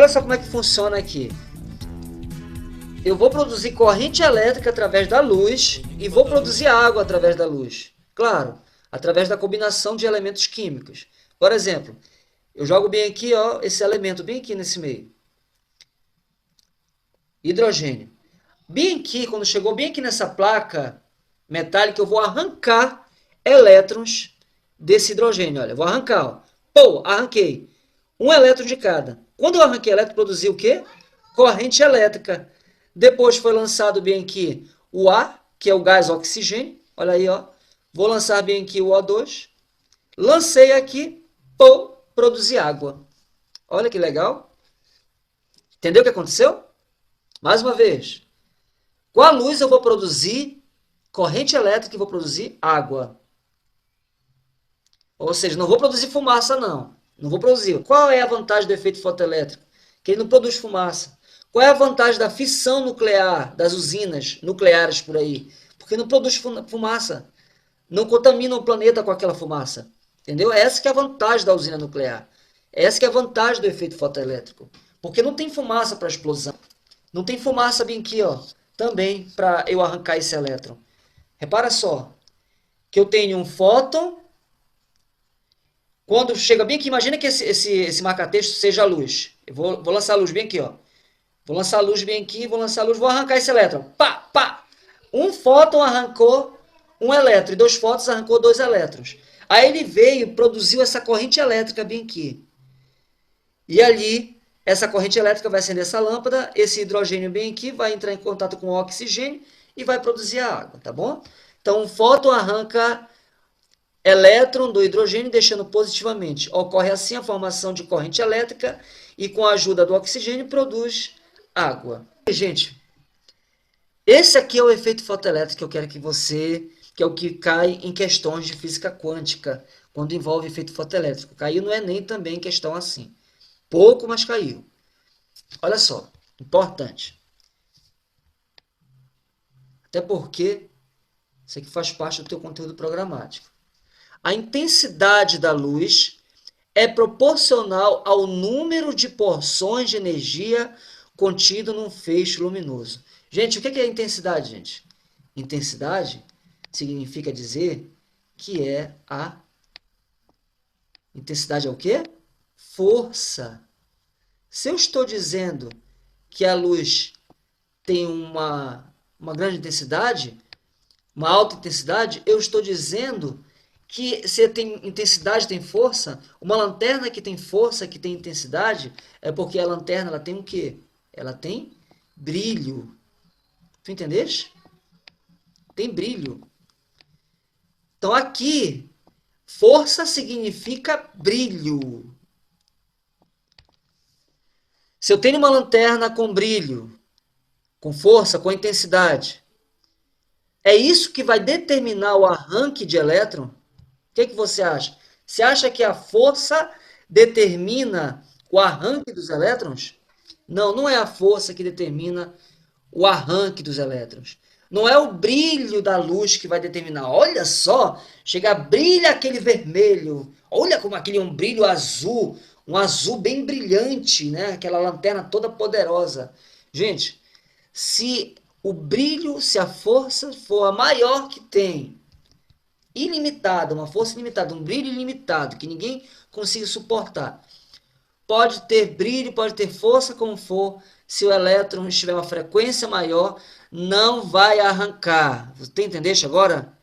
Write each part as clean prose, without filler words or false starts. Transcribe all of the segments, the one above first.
olha só como é que funciona aqui. Eu vou produzir corrente elétrica através da luz e vou produzir água através da luz. Claro, através da combinação de elementos químicos. Por exemplo, eu jogo bem aqui, ó, esse elemento bem aqui nesse meio. Hidrogênio. Bem aqui, quando chegou bem aqui nessa placa metálica, eu vou arrancar elétrons desse hidrogênio. Olha, eu vou arrancar. Ó. Pô, arranquei. Um elétron de cada. Quando eu arranquei elétron, produzi o quê? Corrente elétrica. Depois foi lançado bem aqui o ar, que é o gás oxigênio. Olha aí, ó. Vou lançar bem aqui o O2. Lancei aqui, pô, produzi água. Olha que legal. Entendeu o que aconteceu? Mais uma vez. Com a luz eu vou produzir corrente elétrica e vou produzir água. Ou seja, não vou produzir fumaça, não. Não vou produzir. Qual é a vantagem do efeito fotoelétrico? Que ele não produz fumaça. Qual é a vantagem da fissão nuclear, das usinas nucleares por aí? Porque não produz fumaça. Não contamina o planeta com aquela fumaça. Entendeu? Essa que é a vantagem da usina nuclear. Essa que é a vantagem do efeito fotoelétrico. Porque não tem fumaça para explosão. Não tem fumaça bem aqui, ó, também para eu arrancar esse elétron. Repara só, que eu tenho um fóton. Quando chega bem aqui, imagina que esse marca-texto seja a luz. Eu vou lançar a luz bem aqui, ó. Vou lançar a luz bem aqui, vou lançar a luz, vou arrancar esse elétron. Pá, pá! Um fóton arrancou um elétron e dois fótons arrancou dois elétrons. Aí ele veio e produziu essa corrente elétrica bem aqui. E ali, essa corrente elétrica vai acender essa lâmpada, esse hidrogênio bem aqui vai entrar em contato com o oxigênio e vai produzir a água, tá bom? Então, um fóton arranca elétron do hidrogênio deixando positivamente. Ocorre assim a formação de corrente elétrica e com a ajuda do oxigênio produz água. Gente, esse aqui é o efeito fotoelétrico que eu quero que é o que cai em questões de física quântica, quando envolve efeito fotoelétrico. Caiu no Enem também questão assim. Pouco, mas caiu. Olha só, importante. Até porque isso aqui faz parte do teu conteúdo programático. A intensidade da luz é proporcional ao número de porções de energia contido num feixe luminoso. Gente, o que é intensidade, gente? Intensidade significa dizer que é a... Intensidade é o quê? Força. Se eu estou dizendo que a luz tem uma grande intensidade, uma alta intensidade, eu estou dizendo que se tem intensidade, tem força. Uma lanterna que tem força, que tem intensidade, é porque a lanterna ela tem o quê? Ela tem brilho. Tu entendeste? Tem brilho. Então aqui, força significa brilho. Se eu tenho uma lanterna com brilho, com força, com intensidade, é isso que vai determinar o arranque de elétron? O que você acha? Você acha que a força determina o arranque dos elétrons? Não, não é a força que determina o arranque dos elétrons. Não é o brilho da luz que vai determinar. Olha só, chega, brilha aquele vermelho. Olha como aquele é um brilho azul, um azul bem brilhante, né? Aquela lanterna toda poderosa. Gente, se o brilho, se a força for a maior que tem, ilimitada, uma força ilimitada, um brilho ilimitado, que ninguém consiga suportar. Pode ter brilho, pode ter força como for, se o elétron estiver uma frequência maior, não vai arrancar. Você entendeste agora?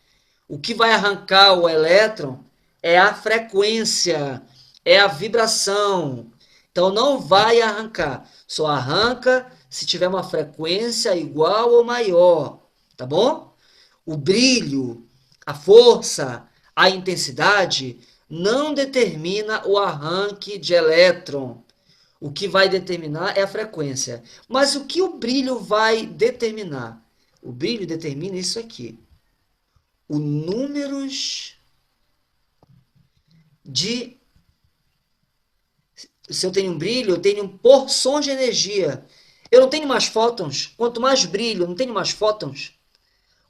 O que vai arrancar o elétron é a frequência, é a vibração. Então não vai arrancar, só arranca se tiver uma frequência igual ou maior, tá bom? O brilho, a força, a intensidade não determina o arranque de elétron. O que vai determinar é a frequência. Mas o que o brilho vai determinar? O brilho determina isso aqui. O números de... Se eu tenho um brilho, eu tenho porções de energia. Eu não tenho mais fótons. Quanto mais brilho, eu não tenho mais fótons.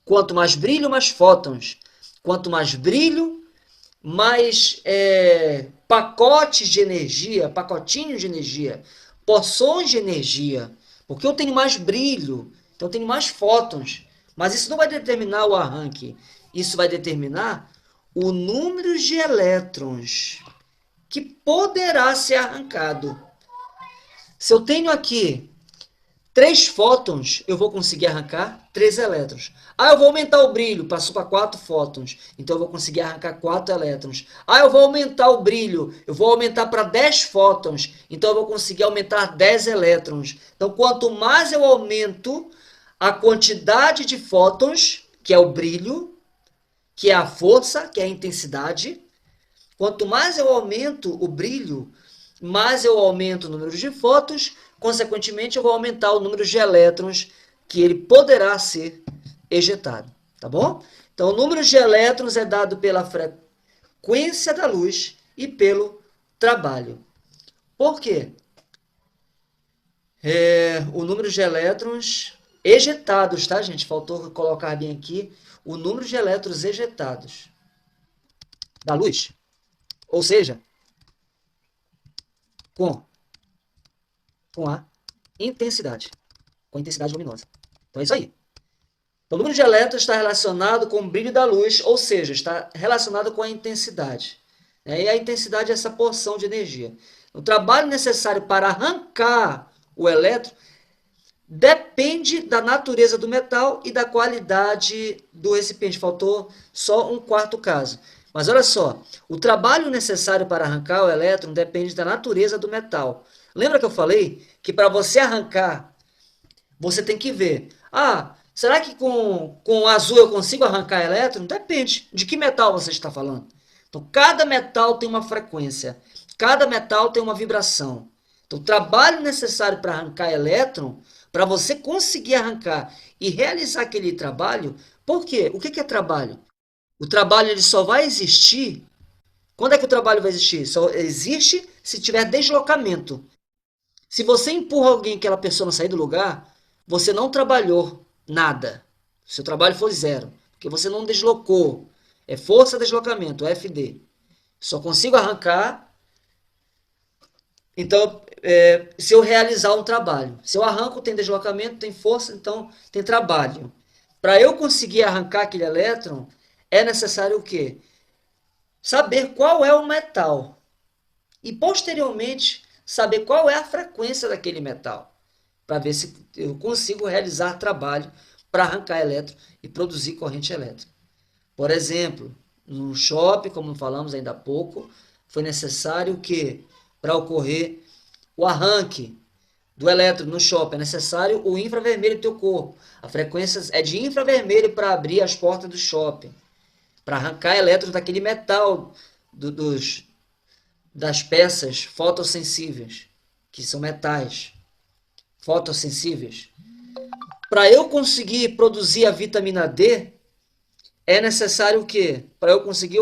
Quanto mais brilho, mais fótons. Quanto mais brilho, mais pacotes de energia, pacotinhos de energia, porções de energia, porque eu tenho mais brilho, então eu tenho mais fótons. Mas isso não vai determinar o arranque. Isso vai determinar o número de elétrons que poderá ser arrancado. Se eu tenho aqui 3 fótons, eu vou conseguir arrancar 3 elétrons. Eu vou aumentar o brilho, passou para 4 fótons, então eu vou conseguir arrancar 4 elétrons. Eu vou aumentar o brilho, eu vou aumentar para 10 fótons, então eu vou conseguir aumentar 10 elétrons. Então, quanto mais eu aumento a quantidade de fótons, que é o brilho, que é a força, que é a intensidade, quanto mais eu aumento o brilho, mais eu aumento o número de fótons, consequentemente eu vou aumentar o número de elétrons que ele poderá ser ejetado, tá bom? Então, o número de elétrons é dado pela frequência da luz e pelo trabalho. Por quê? O número de elétrons ejetados, tá, gente? Faltou colocar bem aqui o número de elétrons ejetados da luz, ou seja, com a intensidade, com a intensidade luminosa. Então é isso aí. Então, o número de elétrons está relacionado com o brilho da luz, ou seja, está relacionado com a intensidade. E a intensidade é essa porção de energia. O trabalho necessário para arrancar o elétron depende da natureza do metal e da qualidade do recipiente. Faltou só um quarto caso. Mas olha só, o trabalho necessário para arrancar o elétron depende da natureza do metal. Lembra que eu falei que para você arrancar, você tem que ver. Será que com azul eu consigo arrancar elétron? Depende de que metal você está falando. Então, cada metal tem uma frequência, cada metal tem uma vibração. Então, o trabalho necessário para arrancar elétron, para você conseguir arrancar e realizar aquele trabalho, por quê? O que é trabalho? O trabalho ele só vai existir. Quando é que o trabalho vai existir? Só existe se tiver deslocamento. Se você empurra alguém, aquela pessoa não sair do lugar, você não trabalhou nada. Seu trabalho foi 0, porque você não deslocou. É força de deslocamento, FD. Só consigo arrancar, então, se eu realizar um trabalho. Se eu arranco, tem deslocamento, tem força, então tem trabalho. Para eu conseguir arrancar aquele elétron, é necessário o quê? Saber qual é o metal. E, posteriormente, saber qual é a frequência daquele metal. Para ver se eu consigo realizar trabalho para arrancar elétron e produzir corrente elétrica. Por exemplo, no shopping, como falamos ainda há pouco, foi necessário que, para ocorrer o arranque do elétron no shopping, é necessário o infravermelho do teu corpo. A frequência é de infravermelho para abrir as portas do shopping. Para arrancar elétrons daquele metal das peças fotossensíveis, que são metais fotossensíveis. Para eu conseguir produzir a vitamina D, é necessário o quê? Para eu conseguir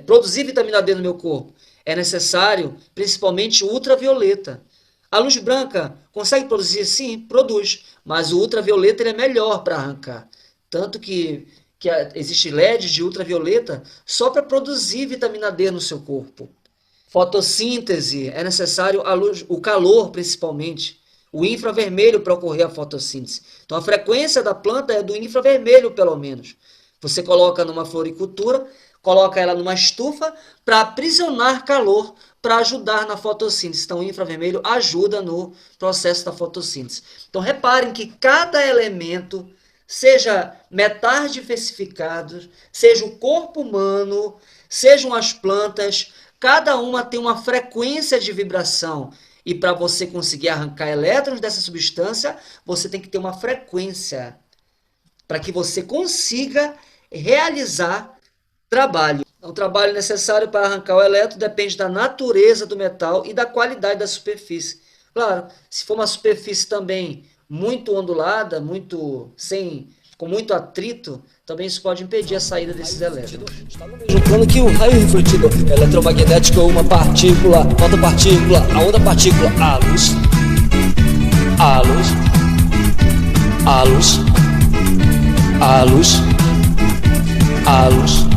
produzir vitamina D no meu corpo, é necessário principalmente ultravioleta. A luz branca consegue produzir? Sim, produz, mas o ultravioleta ele é melhor para arrancar. Tanto que existe LEDs de ultravioleta só para produzir vitamina D no seu corpo. Fotossíntese, é necessário a luz, o calor principalmente, o infravermelho para ocorrer a fotossíntese. Então a frequência da planta é do infravermelho pelo menos. Você coloca numa floricultura, coloca ela numa estufa para aprisionar calor, para ajudar na fotossíntese. Então o infravermelho ajuda no processo da fotossíntese. Então reparem que cada elemento, seja metais diversificados, seja o corpo humano, sejam as plantas, cada uma tem uma frequência de vibração. E para você conseguir arrancar elétrons dessa substância, você tem que ter uma frequência para que você consiga realizar trabalho. O trabalho necessário para arrancar o elétron depende da natureza do metal e da qualidade da superfície. Claro, se for uma superfície também muito ondulada, com muito atrito, também isso pode impedir a saída desses elétrons. Juntando que o raio refletido eletromagnético é uma partícula, outra partícula, a outra partícula, a luz, a luz, a luz, a luz, a luz.